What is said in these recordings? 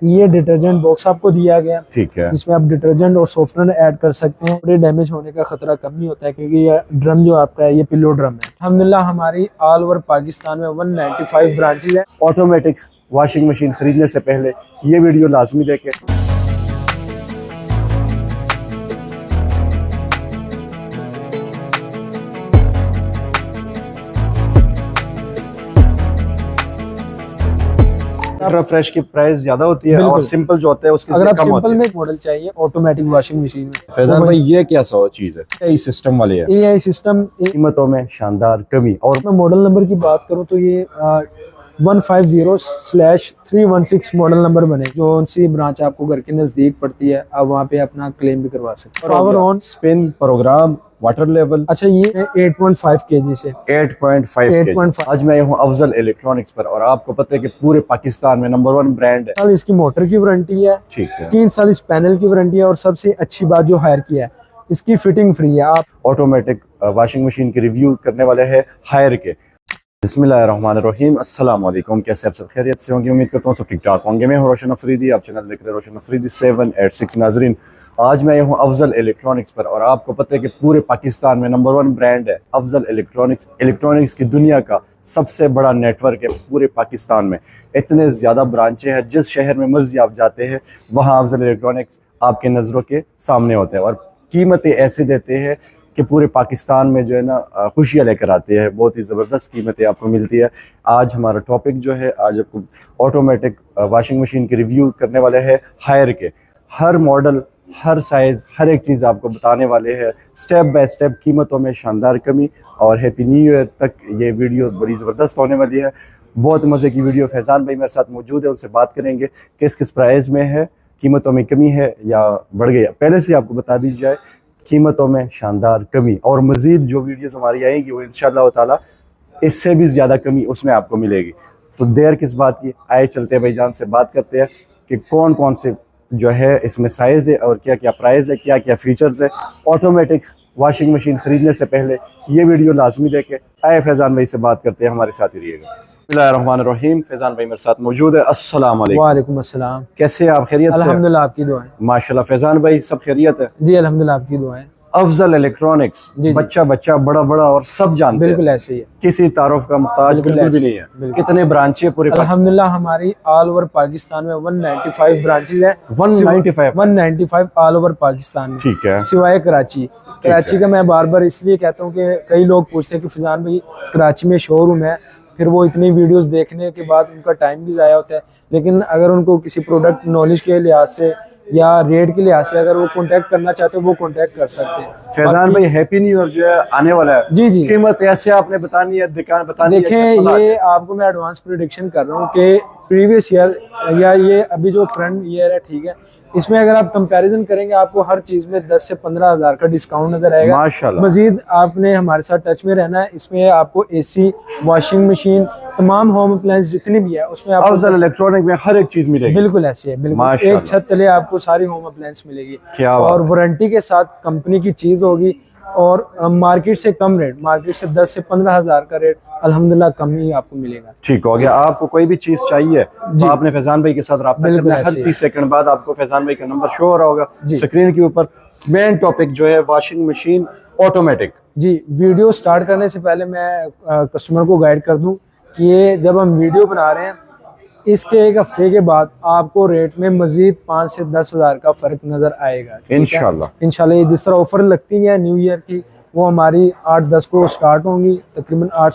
ये detergent box आपको दिया गया, ठीक है, जिसमें आप डिटर्जेंट और सॉफ्टनर ऐड कर सकते हैं। थोड़े डैमेज होने का खतरा कम नहीं होता है, क्योंकि ये ड्रम जो आपका है ये पिलो ड्रम है। अल्हम्दुलिल्लाह हमारी ऑल ओवर पाकिस्तान में 195 ब्रांचेज है। ऑटोमेटिक वॉशिंग मशीन खरीदने से पहले ये वीडियो लाजमी देखें। रिफ्रेश की प्राइस ज्यादा होती है और सिंपल जो होता है उसके अगर आप कम सिंपल में मॉडल चाहिए ऑटोमेटिक वॉशिंग मशीन में। फैजान भाई ये क्या चीज है? एआई सिस्टम वाले है। एआई सिस्टम कीमतों में शानदार कमी। और मैं मॉडल नंबर की बात करूं तो ये 150/316 मॉडल नंबर बने। जो सी ब्रांच आपको घर के नजदीक पड़ती है, आप वहाँ पे अपना क्लेम भी करवा सकते हैं। Power on, spin, program, water level. अच्छा, ये 8.5 kg से 8.5 kg। आज मैं हूँ अफजल इलेक्ट्रॉनिक्स पर और आपको पता है कि पूरे पाकिस्तान में नंबर 1 ब्रांड है। साल इसकी मोटर की वारंटी है, ठीक है, 3 साल इस पैनल की वारंटी है। और सबसे अच्छी बात जो हायर की है, इसकी फिटिंग फ्री है। आप ऑटोमेटिक वॉशिंग मशीन की रिव्यू करने वाले हैं हायर के। बिस्मिल्लाहिर्रहमानिर्रहीम, अस्सलाम वालेकुम। कैसे आप सब खैरियत से होंगे? उम्मीद करता हूँ सब ठीक ठाक होंगे। मैं हूँ रोशन अफरीदी, आप चैनल देख रहे हैं रोशन अफरीदी 786। नाजरीन, आज मैं हूँ अफजल इलेक्ट्रॉनिक्स पर और आपको पता है कि पूरे पाकिस्तान में नंबर 1 ब्रांड है अफजल इलेक्ट्रॉनिक्स। इलेक्ट्रॉनिक्स की दुनिया का सबसे बड़ा नेटवर्क है पूरे पाकिस्तान में। इतने ज़्यादा ब्रांचें हैं, जिस शहर में मर्जी आप जाते हैं वहाँ अफजल इलेक्ट्रॉनिक्स आपके नज़रों के सामने होते हैं और कीमतें ऐसे देते हैं कि पूरे पाकिस्तान में जो है ना खुशियाँ लेकर आते हैं। बहुत ही ज़बरदस्त कीमतें आपको मिलती है। आज हमारा टॉपिक जो है, आज आपको ऑटोमेटिक वॉशिंग मशीन की रिव्यू करने वाले हैं हायर के। हर मॉडल, हर साइज़, हर एक चीज़ आपको बताने वाले हैं स्टेप बाय स्टेप। कीमतों में शानदार कमी और हैप्पी न्यू ईयर तक ये वीडियो बड़ी ज़बरदस्त होने वाली है। बहुत मज़े की वीडियो। फैज़ान भाई मेरे साथ मौजूद है, उनसे बात करेंगे किस किस प्राइस में है, कीमतों में कमी है या बढ़ गई। पहले से आपको बता दी जाए, कीमतों में शानदार कमी और मज़ीद जो वीडियोस हमारी आएंगी वो इंशाअल्लाह ताला इससे भी ज़्यादा कमी उसमें आपको मिलेगी। तो देर किस बात की, आए चलते हैं भाईजान से बात करते हैं कि कौन कौन से जो है इसमें साइज़ है और क्या क्या प्राइस है, क्या क्या फीचर्स है। ऑटोमेटिक वॉशिंग मशीन खरीदने से पहले ये वीडियो लाजमी देखें। आए फैज़ान भाई से बात करते हैं, हमारे साथ ही रहिएगा। बिस्मिल्लाहिर्रहमानिर्रहीम, फैज़ान भाई मेरे साथ मौजूद है। अस्सलाम वालेकुम। वालेकुम अस्सलाम। कैसे हैं आप? खैरियत से? अल्हम्दुलिल्लाह, आपकी दुआएं। माशाल्लाह। फैज़ान भाई सब खैरियत है? जी अल्हम्दुलिल्लाह, आपकी दुआएं। अफजल इलेक्ट्रॉनिक्स, बच्चा बच्चा बड़ा बड़ा और सब जानते हैं। बिल्कुल ऐसे ही है, किसी तारुफ का मुहताज बिल्कुल भी नहीं है। कितने ब्रांचें पूरे? अल्हम्दुलिल्लाह हमारी ऑल ओवर पाकिस्तान में 195 ब्रांचेज है। 195 ऑल ओवर पाकिस्तान में, ठीक है, सिवाय कराची। कराची का मैं बार बार इसलिए कहता हूँ कि कई लोग पूछते हैं कि फैजान भाई कराची में शोरूम है, फिर वो इतनी वीडियोस देखने के बाद उनका टाइम भी ज़ाया होता है। लेकिन अगर उनको किसी प्रोडक्ट नॉलेज के लिहाज से या रेट के लिहाज से अगर वो कांटेक्ट करना चाहते हैं, वो कांटेक्ट कर सकते हैं। फैजान भाई हैप्पी न्यू ईयर जो है आने वाला है। जी जी, कीमत ऐसे आपने बतानी है, दुकान बतानी है। देखें, ये आपको मैं एडवांस प्रेडिक्शन कर रहा हूँ कि प्रीवियस ईयर या ये अभी जो करंट ईयर है, ठीक है, इसमें अगर आप कंपैरिजन करेंगे आपको हर चीज में 10 से 15 हज़ार का डिस्काउंट नजर आएगा। माशाल्लाह। मजीद आपने हमारे साथ टच में रहना है। इसमें आपको एसी, वॉशिंग मशीन, तमाम होम अप्लायंस जितनी भी है उसमें आपको अफजल इलेक्ट्रॉनिक में हर एक चीज मिलेगी। बिल्कुल ऐसी है, बिल्कुल एक छत तले आपको सारी होम अप्लायंस मिलेगी। क्या और वारंटी के साथ कंपनी की चीज होगी और मार्केट से कम रेट, मार्केट से 10 से 15 हज़ार का रेट अल्हम्दुलिल्लाह कम ही आपको मिलेगा। ठीक हो गया। आपको कोई भी चीज चाहिए तो आपने फैजान भाई के साथ रब्ता करना है। हर 30 सेकंड बाद आपको फैजान भाई का नंबर शो हो रहा होगा स्क्रीन के ऊपर। मेन टॉपिक जो है वॉशिंग मशीन ऑटोमेटिक। जी, वीडियो स्टार्ट करने से पहले मैं कस्टमर को गाइड कर दूं कि ये जब हम वीडियो बना रहे हैं, इसके एक हफ्ते के बाद आपको रेट में मजीद 5 से 10 हज़ार का फर्क नजर आएगा इंशाल्लाह। जिस तरह ऑफर लगती है न्यू ईयर की, वो हमारी 8-10 को स्टार्ट होंगी, तकरीबन 8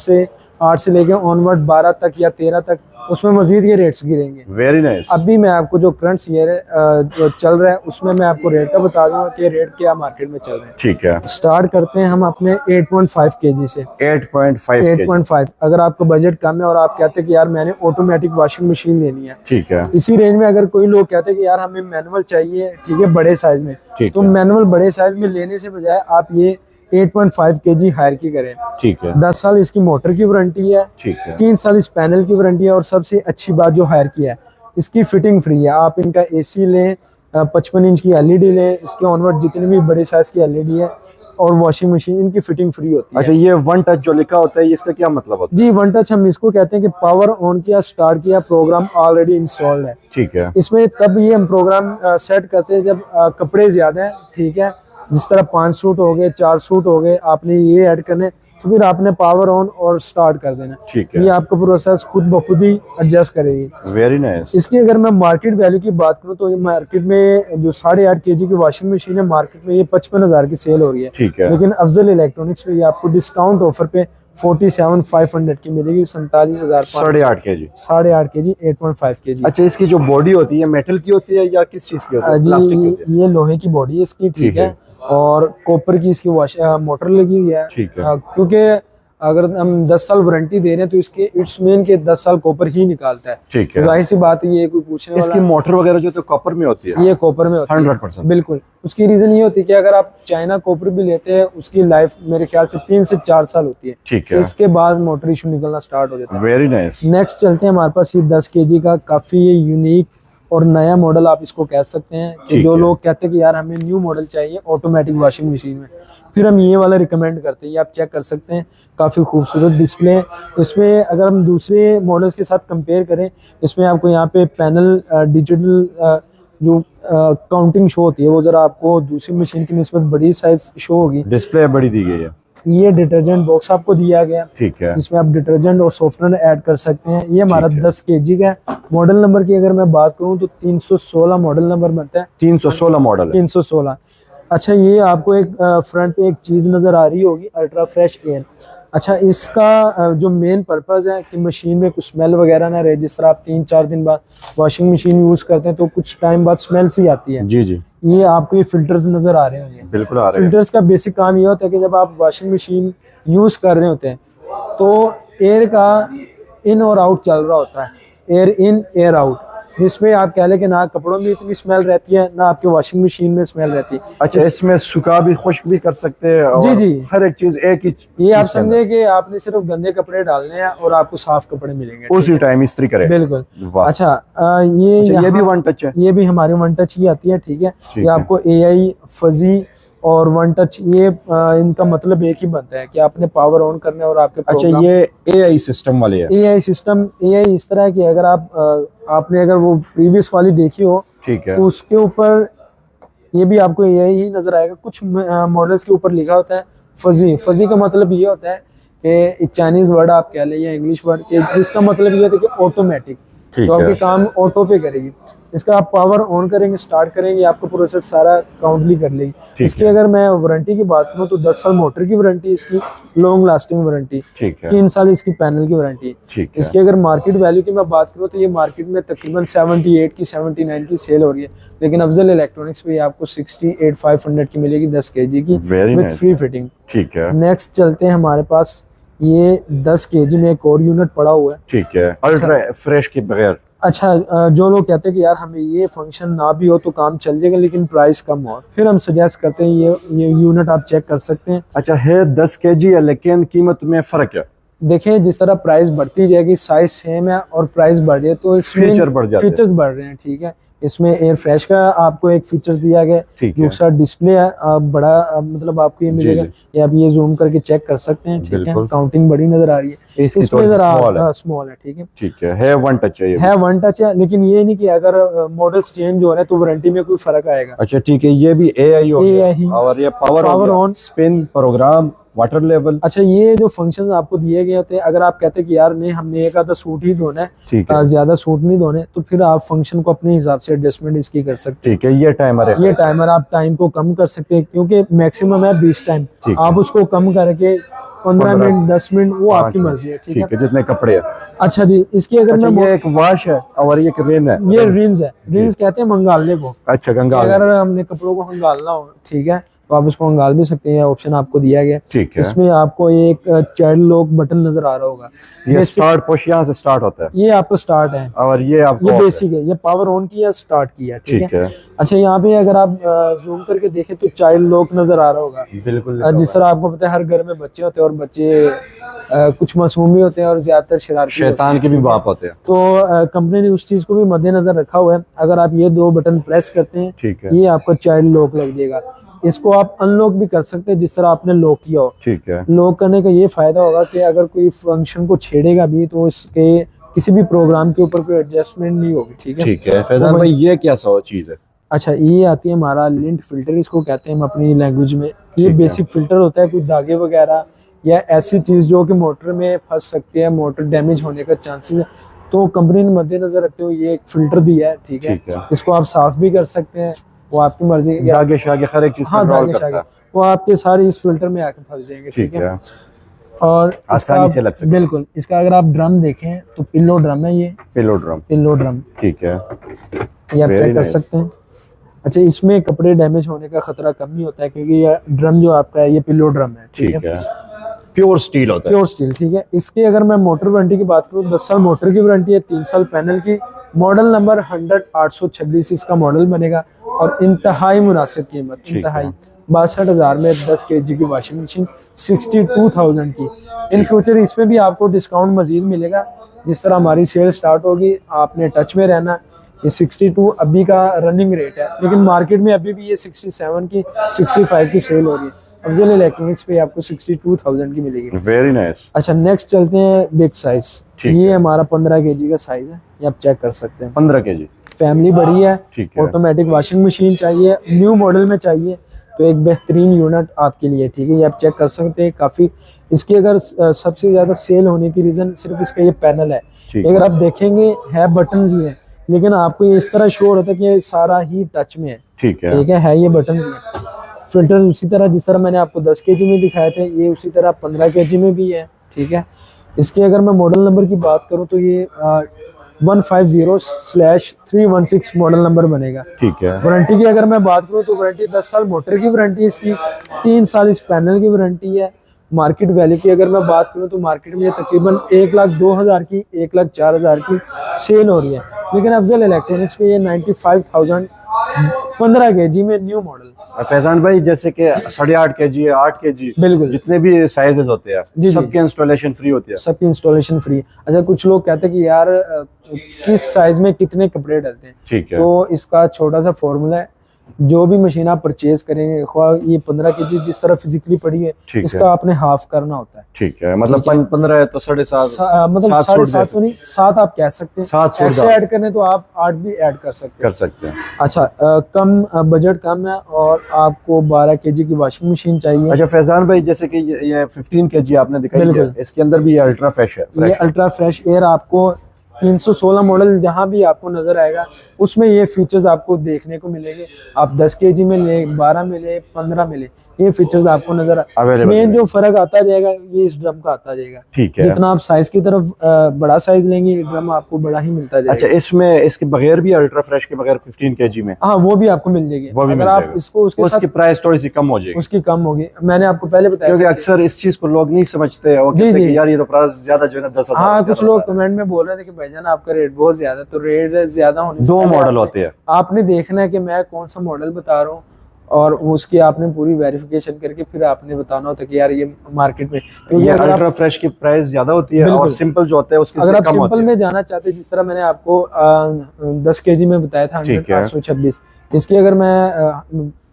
से लेके ऑनवर्ड 12 तक या 13 तक, उसमें मजीद ये रेट्स गिरेंगे। Very nice. अभी मैं आपको जो करंट ईयर जो चल रहा है उसमें मैं आपको रेट का बता दूंगा कि रेट क्या मार्केट में चल रहे हैं। ठीक है, स्टार्ट करते हैं हम अपने 8.5 kg से। 8.5। अगर आपका बजट कम है और आप कहते हैं कि यार मैंने ऑटोमेटिक वॉशिंग मशीन लेनी है, ठीक है, इसी रेंज में अगर कोई लोग कहते हैं कि यार हमें मैनुअल चाहिए, ठीक है, बड़े साइज में, तो मैनुअल बड़े साइज में लेने से बजाय आप ये 8.5 kg हायर की करें। ठीक है, 10 साल इसकी मोटर की वारंटी है, ठीक है, 3 साल इस पैनल की वारंटी है। और सबसे अच्छी बात जो हायर की है, इसकी फिटिंग फ्री है। आप इनका एसी लें, 55 इंच की एलईडी लें, इसके ऑनवर्ड जितनी भी बड़े साइज की एलईडी है, और वॉशिंग मशीन इनकी फिटिंग फ्री होती है। अच्छा, ये वन टच जो लिखा होता है इसका क्या मतलब होता जी, वन टच हम इसको कहते हैं कि पावर ऑन किया, स्टार्ट किया, प्रोग्राम ऑलरेडी इंस्टॉल्ड है। है? ठीक है। इसमें तब ये हम प्रोग्राम सेट करते हैं जब कपड़े ज्यादा हैं, ठीक है, जिस तरह 5 सूट हो गए, 4 सूट हो गए, आपने ये ऐड करने, तो फिर आपने पावर ऑन और स्टार्ट कर देना। ठीक है। ये आपका प्रोसेस खुद ब खुद ही एडजस्ट करेगी। Very nice. इसकी अगर मैं मार्केट वैल्यू की बात करूं तो ये मार्केट में जो 8.5 kg की वॉशिंग मशीन है, मार्केट में ये 55,000 की सेल हो रही है। ठीक है। लेकिन अफजल इलेक्ट्रॉनिक्स पे ये आपको डिस्काउंट ऑफर पे 47,500 की मिलेगी, 47,500। 8.5 kg। 8.5 kg, 8.5 kg। अच्छा, इसकी जो बॉडी होती है मेटल की होती है या किस चीज की होती है? प्लास्टिक की होती है? ये लोहे की बॉडी है इसकी, ठीक है, और कॉपर की इसकी मोटर लगी हुई है। ठीक है। क्योंकि अगर हम 10 साल वारंटी दे रहे हैं तो इसके इट्स मीन के 10 साल कॉपर ही निकालता है। ठीक है। जाहिर सी बात है, ये कोई पूछने वाला इसकी मोटर वगैरह जो तो कॉपर में होती है? ये कॉपर में होती है 100%। बिल्कुल। उसकी रीजन ये होती है कि अगर आप चाइना कॉपर भी लेते हैं, उसकी लाइफ मेरे ख्याल से 3 से 4 साल होती है। ठीक है। इसके बाद मोटर इशू निकलना स्टार्ट हो जाता है। Very nice. नेक्स्ट चलते हैं, हमारे पास ये 10 kg का काफी यूनिक और नया मॉडल आप इसको कह सकते हैं कि जो लोग कहते हैं कि यार हमें न्यू मॉडल चाहिए ऑटोमेटिक वॉशिंग मशीन में, फिर हम ये वाला रिकमेंड करते हैं। ये आप चेक कर सकते हैं, काफ़ी खूबसूरत डिस्प्ले। इसमें अगर हम दूसरे मॉडल्स के साथ कंपेयर करें, इसमें आपको यहाँ पे पैनल डिजिटल जो काउंटिंग शो होती है वो ज़रा आपको दूसरी मशीन की निस्बत बड़ी साइज शो होगी। डिस्प्ले बड़ी दी गई है। ये डिटर्जेंट बॉक्स आपको दिया गया, ठीक है, जिसमें आप डिटर्जेंट और सॉफ्टवेयर ऐड कर सकते हैं। ये हमारा ठीक है। 10 kg का है। मॉडल नंबर की अगर मैं बात करूं तो 316 मॉडल नंबर बनता है। 316 मॉडल है। 316। अच्छा, ये आपको एक फ्रंट पे एक चीज नजर आ रही होगी, अल्ट्रा फ्रेश एयर। अच्छा, इसका जो मेन पर्पस है कि मशीन में कुछ स्मेल वगैरह ना रहे। जिस तरह आप 3-4 दिन बाद वॉशिंग मशीन यूज करते हैं तो कुछ टाइम बाद स्मेल सी आती है। जी जी, ये आपको ये फिल्टर्स नजर आ रहे होंगे। बिल्कुल आ रहे हैं। फिल्टर्स का बेसिक काम ये होता है कि जब आप वॉशिंग मशीन यूज कर रहे होते हैं तो एयर का इन और आउट चल रहा होता है, एयर इन एयर आउट, जिसमें आप कह लें कि ना कपड़ों में इतनी स्मेल रहती है ना आपके वॉशिंग मशीन में स्मेल रहती है। अच्छा, इसमें सुखा भी खुश्क भी कर सकते हैं और जी जी, हर एक चीज एक ही। ये आप समझे कि आपने सिर्फ गंदे कपड़े डालने हैं और आपको साफ कपड़े मिलेंगे उसी टाइम इस्त्री करें। बिल्कुल। वाह। अच्छा, ये भी वन टच है। ये भी हमारी वन टच ही आती है, ठीक है। ठीक ये है। आपको एआई फजी और वन टच, ये इनका मतलब एक ही बनता है कि आपने पावर ऑन करना है और आपके अच्छा, ये एआई सिस्टम वाले है। एआई सिस्टम, एआई इस तरह है कि अगर आपने अगर वो प्रीवियस वाली देखी हो, ठीक है, तो उसके ऊपर ये भी आपको एआई ही नजर आएगा। कुछ मॉडल्स के ऊपर लिखा होता है फजी। फजी का मतलब ये होता है कि एक चाइनीज वर्ड आप कह लें या इंग्लिश वर्ड के, जिसका मतलब ये होता है कि ऑटोमेटिक, जो आपके काम ऑटो पे करेगी। इसका आप पावर ऑन करेंगे, स्टार्ट करेंगे, आपका प्रोसेस सारा काउंटली कर लेगी। इसकी अगर मैं वारंटी की बात करूं तो 10 साल मोटर की वारंटी, इसकी लॉन्ग लास्टिंग वारंटी, ठीक है, 3 साल इसकी पैनल की वारंटी। ठीक है। इसकी अगर मार्केट वैल्यू की मैं बात करूं तो ये मार्केट में तकरीबन 78 की 79 की सेल हो रही है, लेकिन अफजल इलेक्ट्रॉनिक्स पे आपको 68,500 की मिलेगी 10 kg की विद फ्री फिटिंग। ठीक है। नेक्स्ट चलते हैं, हमारे पास ये 10 kg में एक और यूनिट पड़ा हुआ है, ठीक है, अल्ट्रा फ्रेश के बगैर। अच्छा, जो लोग कहते हैं कि यार हमें ये फंक्शन ना भी हो तो काम चल जाएगा लेकिन प्राइस कम हो, फिर हम सजेस्ट करते हैं ये यूनिट आप चेक कर सकते हैं। अच्छा, है 10 kg है लेकिन कीमत में फर्क है। देखें, जिस तरह प्राइस बढ़ती जाएगी, साइज सेम है और प्राइस बढ़ रही है तो फीचर बढ़ जाते हैं। फीचर्स बढ़ रहे हैं, ठीक है। इसमें एयर फ्रेश का आपको एक फीचर दिया गया, दूसरा डिस्प्ले है बड़ा, मतलब आपको ये मिलेगा, ये आप ये जूम करके चेक कर सकते हैं, ठीक है। काउंटिंग बड़ी नजर आ रही है, इसमें जरा स्मॉल है, ठीक है, ठीक है वन टच है वन टच है, लेकिन ये नहीं कि अगर मॉडल्स चेंज हो रहे हैं तो वारंटी में कोई फर्क आएगा। अच्छा, ठीक है, ये भी एआई हो गया और ये power on, spin, program, water level. अच्छा, ये जो फंक्शंस आपको दिए गए होते हैं, अगर आप कहते हैं कि यार नहीं हमने एक आधा सूट ही धोना है, ज्यादा सूट नहीं धोने, तो फिर आप फंक्शन को अपने हिसाब से एडजस्टमेंट इसकी कर सकते हैं। ठीक है, ये टाइमर है, ये टाइमर आप टाइम को कम कर सकते हैं क्योंकि मैक्सिमम है 20 टाइम, आप उसको कम करके 15 मिनट 10 मिनट वो आपकी मर्जी है, ठीक है, जितने कपड़े है। अच्छा जी, इसकी अगर मैं ये एक वॉश है और ये एक रिन है। ये रिंस है, रिंस कहते हैं मंगालने को। अच्छा, गंगाल। अगर हमने कपड़ों को हंगालना हो, ठीक है, तो आप उसको हंगाल भी सकते हैं, ऑप्शन आपको दिया गया। ठीक है। इसमें आपको एक चाइल्ड लॉक बटन नजर आ रहा होगा, ये स्टार्ट पुश यहाँ से स्टार्ट होता है, ये आपको स्टार्ट है और ये बेसिक है, ये पावर ऑन किया स्टार्ट किया, ठीक है। अच्छा, यहाँ पे अगर आप जूम करके देखें तो चाइल्ड लॉक नजर आ रहा होगा, बिल्कुल। जिस तरह आपको पता है हर घर में बच्चे होते हैं और बच्चे कुछ मासूम भी होते हैं और ज्यादातर शरारती, शैतान के भी बाप होते हैं, तो कंपनी ने उस चीज को भी मद्देनजर रखा हुआ है। अगर आप ये 2 बटन प्रेस करते हैं, ठीक है, ये आपका चाइल्ड लॉक लग जाएगा। इसको आप अनलॉक भी कर सकते हैं जिस तरह आपने लॉक किया हो। ठीक है। लॉक करने का ये फायदा होगा कि अगर कोई फंक्शन को छेड़ेगा भी तो इसके किसी भी प्रोग्राम के ऊपर कोई एडजस्टमेंट नहीं होगी। ठीक है। ठीक है फैजान भाई, ये क्या सा चीज है? अच्छा, ये आती है हमारा लिंट फिल्टर, इसको कहते हैं हम अपनी लैंग्वेज में। ये बेसिक फिल्टर होता है, कुछ धागे वगैरह या ऐसी चीज जो कि मोटर में फंस सकती है, मोटर डैमेज होने का चांसेस है, तो कंपनी ने मद्देनजर रखते हुए ये एक फिल्टर दिया है। ठीक है। इसको आप साफ भी कर सकते हैं, वो आपकी मर्जी। धागे शागे हर एक चीज कंट्रोल करता है, वो आपके सारे इस फिल्टर में आके फंस जाएंगे। ठीक है। और आसानी से लग सकता है। बिल्कुल। इसका अगर आप ड्रम देखें तो पिल्लो ड्रम है, ये पिल्लो ड्रम। ठीक है, ये आप चेक कर सकते हैं। अच्छा, इसमें कपड़े डैमेज होने का खतरा कम ही होता है क्योंकि ये ड्रम जो आपका है ये पिल्लो ड्रम है। ठीक है। प्योर स्टील होता है, प्योर स्टील। ठीक है। इसकी अगर मैं मोटर वारंटी की बात करूँ, 10 साल मोटर की वारंटी है, 3 साल पैनल की। मॉडल नंबर 100-826 इसका मॉडल बनेगा और इंतहाई मुनासिब कीमत, इंतहाई 62,000 में 10 kg की वॉशिंग मशीन 62,000 की। इन फ्यूचर इसमें भी आपको डिस्काउंट मजीद मिलेगा। जिस तरह हमारी सेल स्टार्ट होगी, आपने टच में रहना। ये 62 अभी का रनिंग रेट है, लेकिन मार्केट में अभी भी ये 67 की 65 की सेल हो रही है। अफजल इलेक्ट्रॉनिक्स पे आपको 62,000 की मिलेगी। Very nice. अच्छा, नेक्स्ट चलते हैं बिग साइज। ये हमारा 15 kg का साइज है, ये आप चेक कर सकते हैं। 15 kg। फैमिली बड़ी है, ठीक है। ऑटोमेटिक वॉशिंग मशीन चाहिए, न्यू मॉडल में चाहिए, तो एक बेहतरीन यूनिट आपके लिए। ठीक है। ये आप चेक कर सकते हैं। काफ़ी इसकी अगर सबसे ज़्यादा सेल होने की रीज़न सिर्फ इसका ये पैनल है। अगर आप देखेंगे है बटन्स ही है, लेकिन आपको ये इस तरह शो होता है कि ये सारा ही टच में है। ठीक है। ठीक है ये बटन्स ही है। फिल्टर उसी तरह जिस तरह मैंने आपको 10 kg में दिखाए थे, ये उसी तरह 15 kg में भी है। ठीक है। इसके अगर मैं मॉडल नंबर की बात करूँ तो ये 150/316 मॉडल नंबर बनेगा। ठीक है। वारंटी की अगर मैं बात करूँ तो वारंटी 10 साल मोटर की वारंटी इसकी, 3 साल इस पैनल की वारंटी है। मार्केट वैल्यू की अगर मैं बात करूँ तो मार्केट में ये तकरीबन 1,02,000 की 1,04,000 की सेल हो रही है, लेकिन अफजल इलेक्ट्रॉनिक्स पे ये 95,000 15 kg में न्यू मॉडल। फैजान भाई, जैसे कि 8.5 kg 8 kg बिल्कुल जितने भी साइजेस होते हैं सबके इंस्टॉलेशन फ्री होती है? सबकी इंस्टॉलेशन फ्री। अच्छा, कुछ लोग कहते हैं कि यार किस साइज में कितने कपड़े डलते हैं। ठीक है। तो इसका छोटा सा फॉर्मूला है, जो भी मशीन आप परचेज करेंगे, ये 15 kg जिस तरह फिजिकली पड़ी है, इसका आपने हाफ करना होता है। ठीक है। मतलब 15 है तो 7.5, मतलब 7.5 तो नहीं, 7 आप कह सकते हैं। 7 ऐसे ऐड करने तो आप 8 भी ऐड कर सकते हैं। अच्छा, कम बजट कम है और आपको 12 kg की वॉशिंग मशीन चाहिए। अच्छा फैजान भाई, जैसे कि ये 15 kg आपने दिखाई है, इसके अंदर भी ये अल्ट्रा फ्रेश है। ये अल्ट्रा फ्रेश एयर आपको 316 मॉडल जहां भी आपको नजर आएगा उसमें ये फीचर्स आपको देखने को मिलेंगे। आप 10 kg में ले, 12 में ले, 15 में ले, ये फीचर्स आपको नजर मेन जो फर्क आता जाएगा ये इस ड्रम का आता जाएगा। ठीक है। जितना आप साइज की तरफ बड़ा साइज लेंगे, ड्रम आपको बड़ा ही मिलता जाएगा। अच्छा, इसमें इसके बगैर भी अल्ट्रा फ्रेश के बगैर 15 kg में? हाँ, वो भी आपको मिल जाएगी। अगर आप इसको उसकी प्राइस थोड़ी सी कम हो जाएगी, उसकी कम होगी। मैंने आपको पहले बताया, क्योंकि अक्सर इस चीज को लोग नहीं समझते यार ये तो प्राइस ज्यादा जो है 10,000। हाँ, कुछ लोग कमेंट में बोल रहे थे कि भाईजान आपका रेट बहुत ज्यादा, तो रेट ज्यादा होने 2 मॉडल होते हैं। आपने देखना है कि मैं कौन सा मॉडल बता रहा हूँ और उसकी आपने पूरी वेरिफिकेशन करके फिर आपने बताना होता है कि यार ये मार्केट में, क्योंकि अगर अल्ट्रा फ्रेश की प्राइस ज्यादा होती है और सिंपल जो होता है उसकी अगर आप सिंपल में जाना चाहते हैं, जिस तररह मैंने आपको 10 kg में बताया था 826, इसकी अगर मैं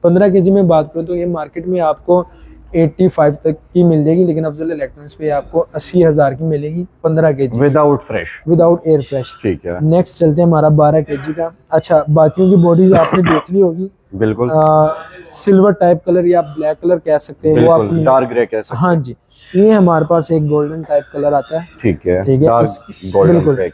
15 kg में बात करूँ तो ये मार्केट में आपको 85 तक की मिल जाएगी, लेकिन अफजल इलेक्ट्रॉनिक्स पे आपको 80,000 की मिलेगी 15 kg without fresh, without air fresh. ठीक है। नेक्स्ट चलते हैं हमारा 12 kg का। अच्छा, बाकियों की बॉडीज आपने देख ली होगी, बिल्कुल सिल्वर टाइप कलर या ब्लैक कलर कह सकते हैं, वो आप डार्क ग्रे कह सकते हैं। हाँ जी, ये हमारे पास एक गोल्डन टाइप कलर आता है। ठीक है, ठीक है, बिल्कुल।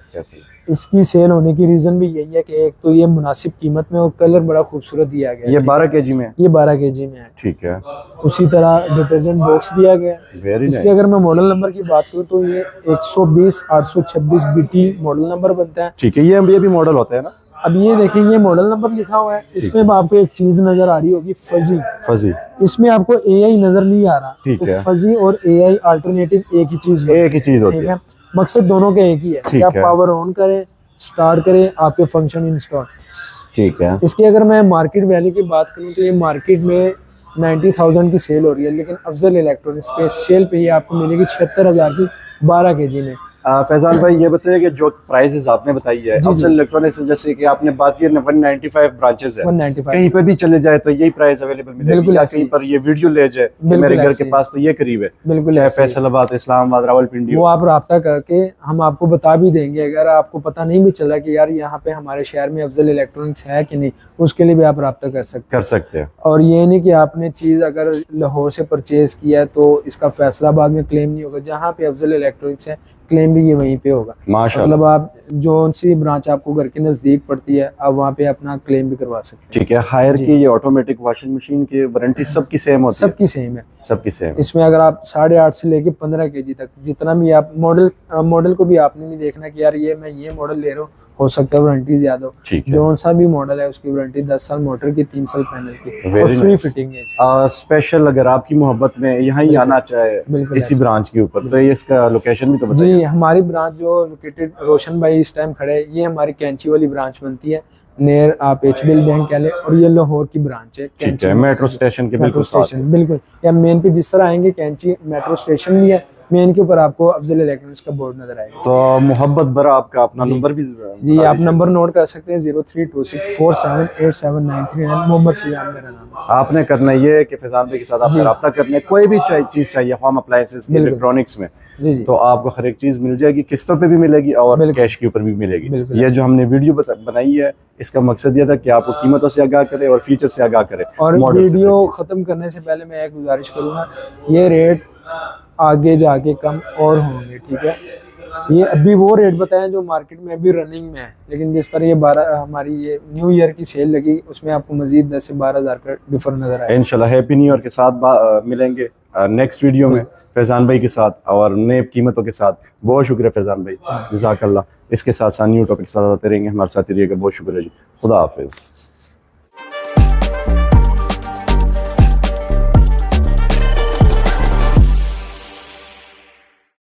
इसकी सेल होने की रीजन भी यही है कि एक तो ये मुनासिब कीमत में और कलर बड़ा खूबसूरत दिया गया है। ये 12 kg में, ये 12 kg में है। ठीक है। उसी तरह डिटर्जेंट बॉक्स दिया गया है। इसके अगर मैं मॉडल नंबर की बात करूँ तो ये 120/826 BT मॉडल नंबर बनता है। ठीक है। ये भी मॉडल होता है ना? अब ये देखिए, ये मॉडल नंबर लिखा हुआ है, इसमें आपको एक चीज नजर आ रही होगी, फजी। इसमें आपको AI नजर नहीं आ रहा, तो फजी और AI अल्टरनेटिव एक ही चीज होती है। मकसद दोनों का एक ही है कि आप पावर ऑन करें, स्टार्ट करें, आपके फंक्शन इंस्टॉल। ठीक है। इसकी अगर मैं मार्केट वैल्यू की बात करूं तो ये मार्केट में 90,000 की सेल हो रही है, लेकिन अफजल इलेक्ट्रॉनिक्स पे सेल पे ये आपको मिलेगी 76,000 की 12 kg में। फैजान भाई ये बताइए कि जो प्राइसेस आपने बताई है जी, अफजल इलेक्ट्रॉनिक्स, जैसे कि आपने बात की 195 ब्रांचेस है, 195 कहीं पर भी चले जाए तो यही प्राइस अवेलेबल मिलेगी, बिल्कुल या ऐसे कहीं ही। पर ये वीडियो ले जाए कि बिल्कुल मेरे घर ऐसे के ही। पास तो ये करीब है, बिल्कुल चाहे ऐसे ही। फैसलाबाद, इस्लामाबाद, रावलपिंडी वो हो। आप राब्ता करके हम आपको बता भी देंगे। अगर आपको पता नहीं भी चला कि यार यहाँ पे हमारे शहर में अफजल इलेक्ट्रॉनिक्स है कि नहीं, उसके लिए भी आप राब्ता कर सकते कर सकते हैं। हैं। और ये नहीं कि आपने चीज़ अगर लाहौर से परचेज किया है तो इसका फैसलाबाद में क्लेम नहीं होगा। जहाँ पे अफजल इलेक्ट्रॉनिक्स है क्लेम भी ये वहीं पे होगा। माशाल्लाह। मतलब आप जो सी ब्रांच आपको घर के नज़दीक पड़ती है आप वहाँ पे अपना क्लेम भी करवा सकते हैं। ठीक है, हायर जी। की ये ऑटोमेटिक वॉशिंग मशीन की वारंटी सबकी सेम होती है? सबकी सेम है। सबकी सेम है। इसमें अगर आप 8.5 से लेके 15 kg तक जितना भी आप मॉडल को भी आपने नहीं देखना कि यार ये मैं ये मॉडल ले रहा हूँ, हो सकता है वारंटी ज्यादा हो। ठीक है। जो सा भी मॉडल है उसकी वारंटी 10 साल मोटर की, 3 साल पैनल की, और Very फ्री nice। फिटिंग है। स्पेशल अगर आपकी मोहब्बत में यहाँ ही बिल्कुल। आना चाहे बिल्कुल इसी ऐसे। ब्रांच के ऊपर, तो ये इसका लोकेशन भी तो बताइए। जी, हमारी ब्रांच जो लोकेटेड रोशन भाई इस टाइम खड़े हैं, ये हमारी कैंची वाली ब्रांच बनती है। नियर आप एचबीएल बैंक कह लें, और ये लाहौर की ब्रांच है। ठीक है, मेट्रो स्टेशन के मेट्रो बिल्कुल साथ स्टेशन बिल्कुल, या मेन पे जिस तरह आएंगे कैंची मेट्रो स्टेशन भी है, मेन के ऊपर आपको अफजल इलेक्ट्रॉनिक्स का बोर्ड नजर आएगा। तो मोहब्बत भरा आपका अपना जी। नंबर भी जी, बता आप दीजिए। नंबर नोट कर सकते हैं 0326478793। मोहम्मद फिजान मेरा नाम है। आपने करना ये है कि फैजान भाई के साथ आपने जी। रब्ता करना है, कोई भी चीज चाहिए होम अप्लायंसेस बिल्कुल। इलेक्ट्रॉनिक्स में, जी जी तो आपको हर एक चीज मिल जाएगी, किस्तों पे भी मिलेगी और बिल्कुल। कैश के ऊपर भी मिलेगी। बिल्कुल ये ऐसे। जो हमने वीडियो बनाई है इसका मकसद ये था कि आपको कीमतों से आगाह करे और फीचर से आगाह करे। और मॉडल से वीडियो हर चीज़। खत्म करने से पहले मैं एक गुजारिश करूंगा, ये रेट आगे जाके कम और होंगे, ठीक है। ये अभी वो रेट बताएं जो मार्केट में अभी रनिंग में है, लेकिन जिस तरह ये 12 हमारी ये न्यू ईयर की सेल लगी उसमें आपको मजीद 10 से 12,000 का डिफर नजर आएगा। इंशाल्लाह हैप्पी न्यू ईयर के साथ मिलेंगे नेक्स्ट वीडियो में फैजान भाई के साथ और नए कीमतों के साथ। बहुत शुक्रिया फैजान भाई, जज़ाकल्लाह। इसके साथ साथ न्यू टॉपिक के साथ आते रहेंगे, हमारे साथ रहिएगा। बहुत शुक्रिया जी, खुदा हाफिज़।